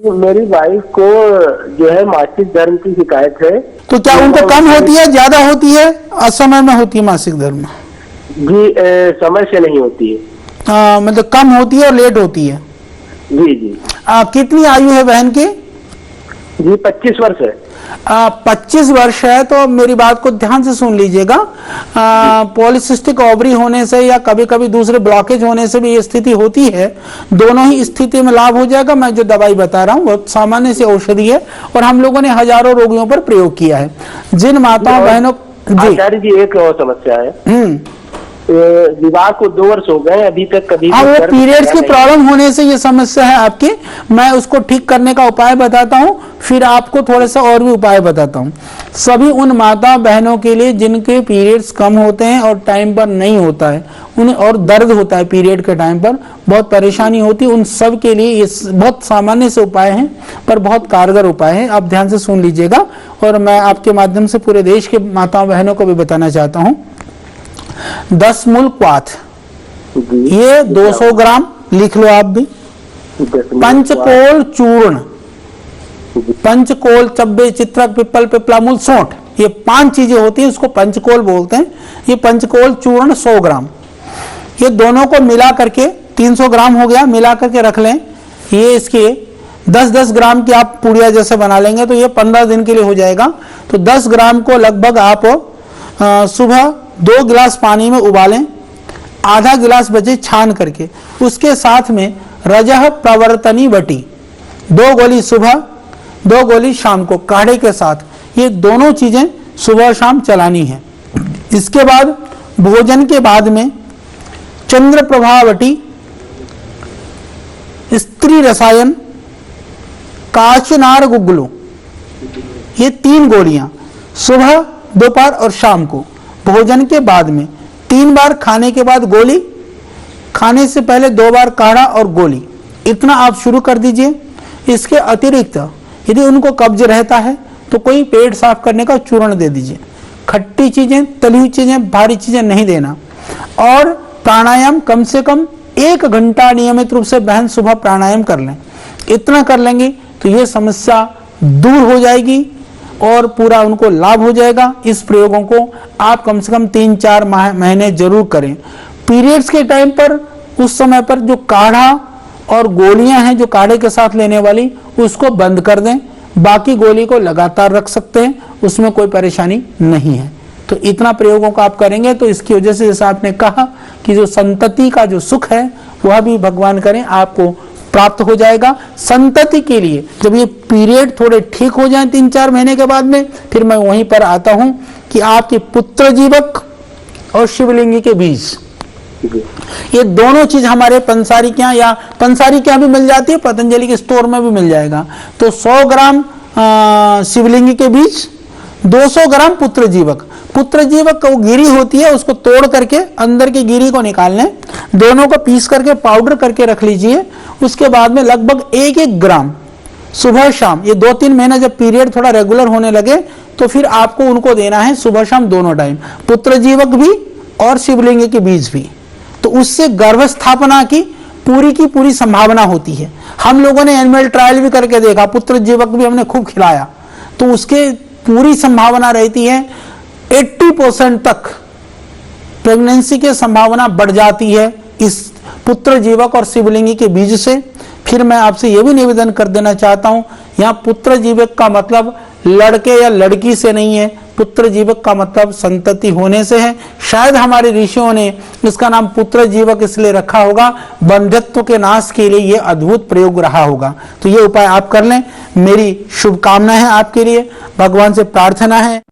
मेरी वाइफ को जो है मासिक धर्म की शिकायत है। तो क्या उनको कम होती है, ज्यादा होती है, असमय में होती है मासिक धर्म? जी समय से नहीं होती है। मतलब कम होती है और लेट होती है? जी जी। कितनी आयु है बहन की? जी 25 वर्ष है। 25 वर्ष है तो मेरी बात को ध्यान से सुन लीजिएगा। पॉलीसिस्टिक ओवरी होने से या कभी कभी दूसरे ब्लॉकेज होने से भी ये स्थिति होती है। दोनों ही स्थिति में लाभ हो जाएगा। मैं जो दवाई बता रहा हूँ बहुत सामान्य सी औषधि है और हम लोगों ने हजारों रोगियों पर प्रयोग किया है। जिन माताओं बहनों आचार्य जी एक और समस्या है, विवाह को 2 वर्ष हो गए अभी तक कभी वो पीरियड्स की प्रॉब्लम होने से ये समस्या है आपकी। मैं उसको ठीक करने का उपाय बताता हूँ, फिर आपको थोड़ा सा और भी उपाय बताता हूँ। सभी उन माता बहनों के लिए जिनके पीरियड्स कम होते हैं और टाइम पर नहीं होता है, उन्हें और दर्द होता है पीरियड के टाइम पर, बहुत परेशानी होती है, उन सब के लिए ये बहुत सामान्य से उपाय हैं पर बहुत कारगर उपाय है। आप ध्यान से सुन लीजिएगा और मैं आपके माध्यम से पूरे देश के माता बहनों को भी बताना चाहता हूँ। 10 मूल क्वाथ, ये 200 ग्राम लिख लो आप भी। पंचकोल चूर्ण, पंचकोल, चब्बे, चित्रक, पिपल, पिपलामूल, सौंठ, ये 5 चीजें होती हैं, उसको पंचकोल बोलते हैं। ये पंचकोल चूर्ण 100 ग्राम, ये दोनों को मिला करके 300 ग्राम हो गया, मिला करके रख लें। ये इसके 10-10 ग्राम की आप पुड़िया जैसे बना लेंगे तो ये 15 दिन के लिए हो जाएगा। तो 10 ग्राम को लगभग आप सुबह 2 गिलास पानी में उबालें, आधा गिलास बचे छान करके। उसके साथ में रजह प्रवर्तनी बटी 2 गोली सुबह 2 गोली शाम को काढ़े के साथ, ये दोनों चीजें सुबह शाम चलानी है। इसके बाद भोजन के बाद में चंद्र प्रभावटी, स्त्री रसायन, काचनार गुग्गलू, ये 3 गोलियां सुबह दोपहर और शाम को भोजन के बाद में 3 बार, खाने के बाद गोली, खाने से पहले 2 बार काढ़ा और गोली, इतना आप शुरू कर दीजिए। इसके अतिरिक्त यदि उनको कब्ज रहता है तो कोई पेट साफ करने का चूर्ण दे दीजिए। खट्टी चीजें, तली हुई चीजें, भारी चीजें नहीं देना। और प्राणायाम कम से कम 1 घंटा नियमित रूप से बहन सुबह प्राणायाम कर लें। इतना कर लेंगे तो ये समस्या दूर हो जाएगी और पूरा उनको लाभ हो जाएगा। इस प्रयोगों को आप कम से कम 3-4 महीने जरूर करें। पीरियड्स के टाइम पर उस समय पर जो काढ़ा और गोलियां हैं जो काढ़े के साथ लेने वाली, उसको बंद कर दें। बाकी गोली को लगातार रख सकते हैं, उसमें कोई परेशानी नहीं है। तो इतना प्रयोगों का आप करेंगे तो इसकी वजह से जैसा आपने कहा कि जो संतति का जो सुख है वह भी भगवान करें आपको प्राप्त हो जाएगा। संतति के लिए जब ये पीरियड थोड़े ठीक हो जाएं 3-4 महीने के बाद में, फिर मैं वहीं पर आता हूं कि आपके पुत्र जीवक और शिवलिंगी के बीज, ये दोनों चीज हमारे पंसारी के या पंसारी के भी मिल जाती है, पतंजलि के स्टोर में भी मिल जाएगा। तो 100 ग्राम शिवलिंगी के बीज, 200 ग्राम पुत्र जीवक। पुत्र जीवक वो गिरी होती है, उसको तोड़ करके अंदर की गिरी को निकाल लें, दोनों को पीस करके पाउडर करके रख लीजिए। उसके बाद में लगभग 1-1 ग्राम सुबह शाम, ये 2-3 महीना जब पीरियड थोड़ा रेगुलर होने लगे तो फिर आपको उनको देना है सुबह शाम दोनों टाइम, पुत्र जीवक भी और शिवलिंग के बीज भी। तो उससे गर्भ स्थापना की पूरी संभावना होती है। हम लोगों ने एनिमल ट्रायल भी करके देखा, पुत्र जीवक भी हमने खूब खिलाया, तो उसके पूरी संभावना रहती है 80% तक प्रेगनेंसी की संभावना बढ़ जाती है इस पुत्र जीवक और शिवलिंगी के बीज से। फिर मैं आपसे यह भी निवेदन कर देना चाहता हूं, यहाँ पुत्र जीवक का मतलब लड़के या लड़की से नहीं है, पुत्र जीवक का मतलब संतति होने से है। शायद हमारे ऋषियों ने इसका नाम पुत्र जीवक इसलिए रखा होगा, बंध्यत्व के नाश के लिए यह अद्भुत प्रयोग रहा होगा। तो ये उपाय आप कर लें। मेरी शुभकामना है आपके लिए, भगवान से प्रार्थना है।